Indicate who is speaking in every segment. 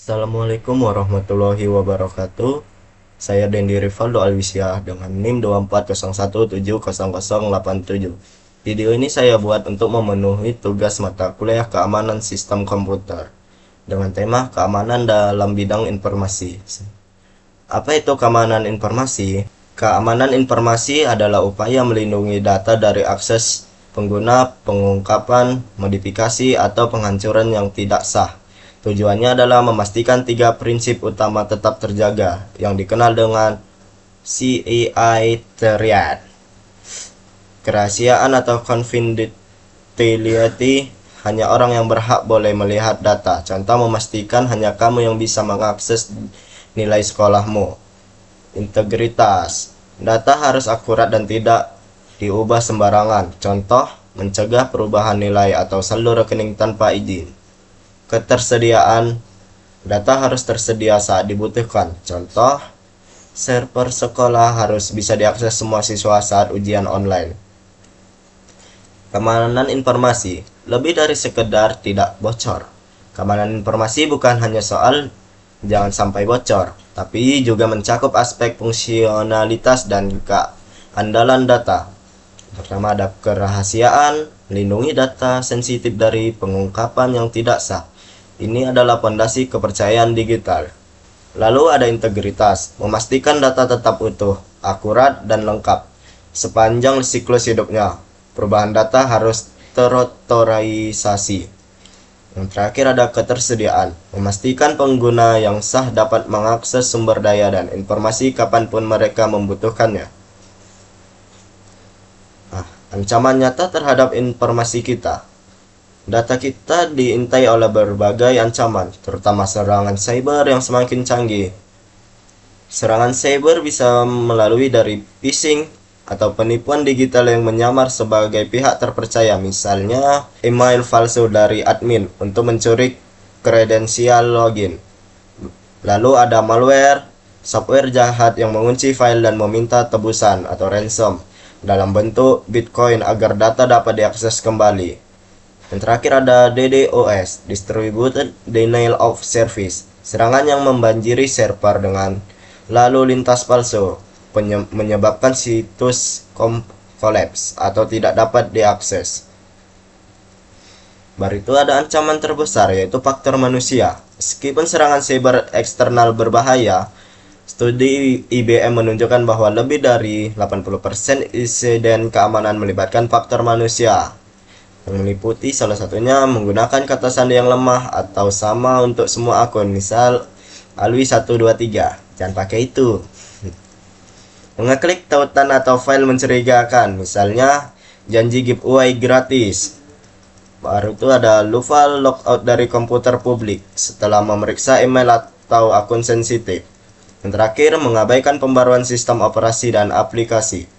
Speaker 1: Assalamualaikum warahmatullahi wabarakatuh. Saya Dendi Rivaldo Alwisya dengan NIM 2401700087. Video ini saya buat untuk memenuhi tugas mata kuliah keamanan sistem komputer dengan tema keamanan dalam bidang informasi. Apa itu keamanan informasi? Keamanan informasi adalah upaya melindungi data dari akses pengguna, pengungkapan, modifikasi, atau penghancuran yang tidak sah. Tujuannya adalah memastikan tiga prinsip utama tetap terjaga, yang dikenal dengan CAI Triad. Kerahasiaan atau confidentiality, hanya orang yang berhak boleh melihat data. Contoh, memastikan hanya kamu yang bisa mengakses nilai sekolahmu. Integritas, data harus akurat dan tidak diubah sembarangan. Contoh, mencegah perubahan nilai atau saldo rekening tanpa izin. Ketersediaan, data harus tersedia saat dibutuhkan. Contoh, server sekolah harus bisa diakses semua siswa saat ujian online. Keamanan informasi, lebih dari sekedar tidak bocor. Keamanan informasi bukan hanya soal jangan sampai bocor, tapi juga mencakup aspek fungsionalitas dan keandalan data. Pertama, ada kerahasiaan, melindungi data sensitif dari pengungkapan yang tidak sah. Ini adalah fondasi kepercayaan digital. Lalu ada integritas, memastikan data tetap utuh, akurat, dan lengkap sepanjang siklus hidupnya. Perubahan data harus terotorisasi. Yang terakhir ada ketersediaan, memastikan pengguna yang sah dapat mengakses sumber daya dan informasi kapanpun mereka membutuhkannya. Ancaman nyata terhadap informasi kita. Data kita diintai oleh berbagai ancaman, terutama serangan cyber yang semakin canggih. Serangan cyber bisa melalui dari phishing atau penipuan digital yang menyamar sebagai pihak terpercaya, misalnya email palsu dari admin untuk mencuri kredensial login. Lalu ada malware, software jahat yang mengunci file dan meminta tebusan atau ransom dalam bentuk Bitcoin agar data dapat diakses kembali. Yang terakhir ada DDoS, Distributed Denial of Service, serangan yang membanjiri server dengan lalu lintas palsu, menyebabkan situs kolaps atau tidak dapat diakses. Baru itu ada ancaman terbesar, yaitu faktor manusia. Meskipun serangan cyber eksternal berbahaya, studi IBM menunjukkan bahwa lebih dari 80% insiden keamanan melibatkan faktor manusia, yang meliputi salah satunya menggunakan kata sandi yang lemah atau sama untuk semua akun, misal alwi123, jangan pakai itu. Mengeklik tautan atau file mencurigakan, misalnya janji giveaway gratis. Baru itu ada lupa logout dari komputer publik setelah memeriksa email atau akun sensitif. Yang terakhir, mengabaikan pembaruan sistem operasi dan aplikasi.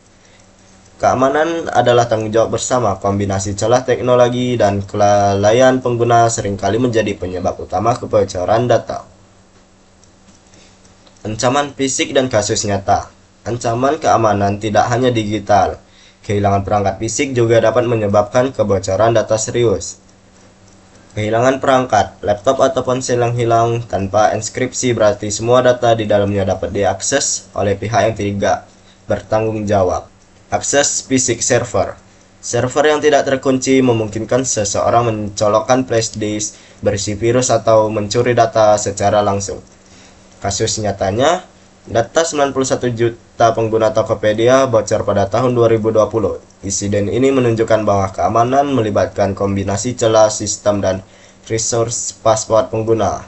Speaker 1: Keamanan adalah tanggung jawab bersama. Kombinasi celah teknologi dan kelalaian pengguna seringkali menjadi penyebab utama kebocoran data. Ancaman fisik dan kasus nyata. Ancaman keamanan tidak hanya digital. Kehilangan perangkat fisik juga dapat menyebabkan kebocoran data serius. Kehilangan perangkat, laptop atau ponsel yang hilang tanpa enskripsi berarti semua data di dalamnya dapat diakses oleh pihak yang tidak bertanggung jawab. Akses fisik server. Server yang tidak terkunci memungkinkan seseorang mencolokkan flash disk berisi virus atau mencuri data secara langsung. Kasus nyatanya, data 91 juta pengguna Tokopedia bocor pada tahun 2020. Insiden ini menunjukkan bahwa keamanan melibatkan kombinasi celah sistem dan resource password pengguna.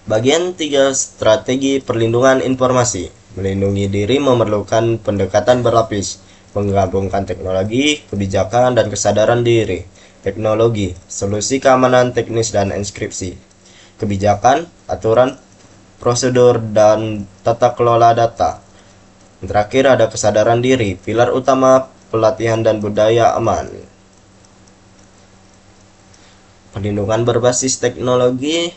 Speaker 1: Bagian 3, strategi perlindungan informasi. Melindungi diri memerlukan pendekatan berlapis, menggabungkan teknologi, kebijakan, dan kesadaran diri. Teknologi, solusi keamanan teknis dan enskripsi. Kebijakan, aturan, prosedur, dan tata kelola data. Yang terakhir ada kesadaran diri, pilar utama pelatihan dan budaya aman. Perlindungan berbasis teknologi.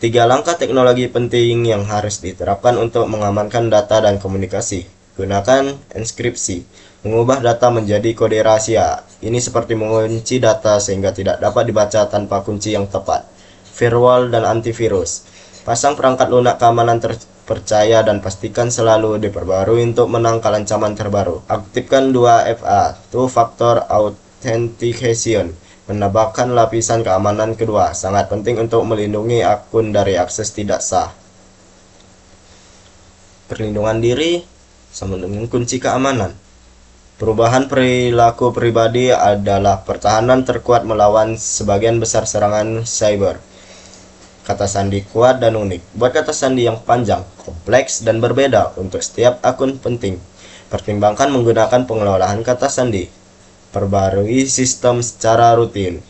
Speaker 1: 3 langkah teknologi penting yang harus diterapkan untuk mengamankan data dan komunikasi. Gunakan enkripsi, mengubah data menjadi kode rahasia. Ini seperti mengunci data sehingga tidak dapat dibaca tanpa kunci yang tepat. Firewall dan antivirus. Pasang perangkat lunak keamanan terpercaya dan pastikan selalu diperbarui untuk menangkal ancaman terbaru. Aktifkan 2FA, Two Factor Authentication, menambahkan lapisan keamanan kedua. Sangat penting untuk melindungi akun dari akses tidak sah. Perlindungan diri sama dengan kunci keamanan. Perubahan perilaku pribadi adalah pertahanan terkuat melawan sebagian besar serangan cyber. Kata sandi kuat dan unik. Buat kata sandi yang panjang, kompleks, dan berbeda untuk setiap akun penting. Pertimbangkan menggunakan pengelolaan kata sandi. Perbarui sistem secara rutin.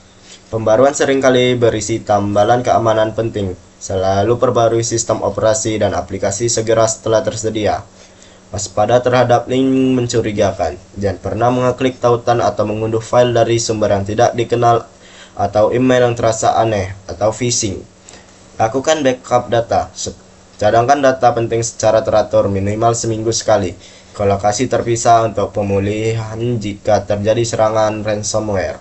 Speaker 1: Pembaruan seringkali berisi tambalan keamanan penting. Selalu perbarui sistem operasi dan aplikasi segera setelah tersedia. Waspada terhadap link mencurigakan. Jangan pernah mengeklik tautan atau mengunduh file dari sumber yang tidak dikenal atau email yang terasa aneh atau phishing. Lakukan backup data. Cadangkan data penting secara teratur minimal seminggu sekali ke lokasi terpisah untuk pemulihan jika terjadi serangan ransomware.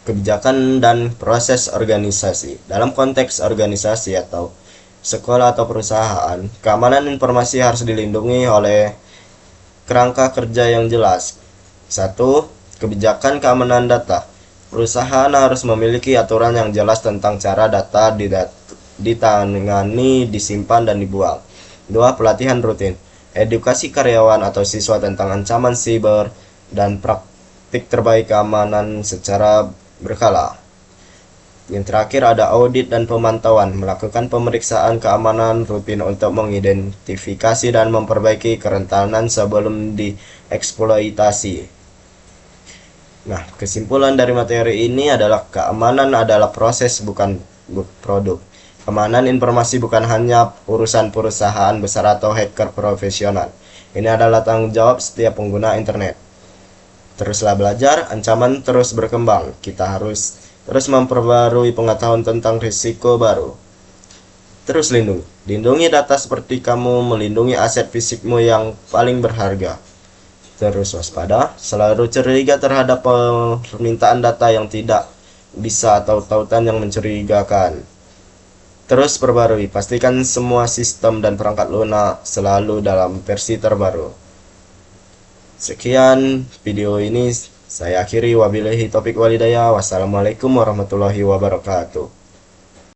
Speaker 1: Kebijakan dan proses organisasi. Dalam konteks organisasi atau sekolah atau perusahaan, keamanan informasi harus dilindungi oleh kerangka kerja yang jelas. 1. Kebijakan keamanan data. Perusahaan harus memiliki aturan yang jelas tentang cara data ditangani, disimpan, dan dibuang. 2. Pelatihan rutin. Edukasi karyawan atau siswa tentang ancaman siber dan praktik terbaik keamanan secara berkala. Yang terakhir ada audit dan pemantauan, melakukan pemeriksaan keamanan rutin untuk mengidentifikasi dan memperbaiki kerentanan sebelum dieksploitasi. Nah, kesimpulan dari materi ini adalah keamanan adalah proses bukan produk. Keamanan informasi bukan hanya urusan perusahaan besar atau hacker profesional. Ini adalah tanggung jawab setiap pengguna internet. Teruslah belajar, ancaman terus berkembang. Kita harus terus memperbarui pengetahuan tentang risiko baru. Terus lindungi data seperti kamu melindungi aset fisikmu yang paling berharga. Terus waspada, selalu curiga terhadap permintaan data yang tidak bisa atau tautan yang mencurigakan. Terus perbarui, pastikan semua sistem dan perangkat lunak selalu dalam versi terbaru. Sekian video ini. Saya akhiri, wabillahi taufiq walhidayah. Wassalamualaikum warahmatullahi wabarakatuh.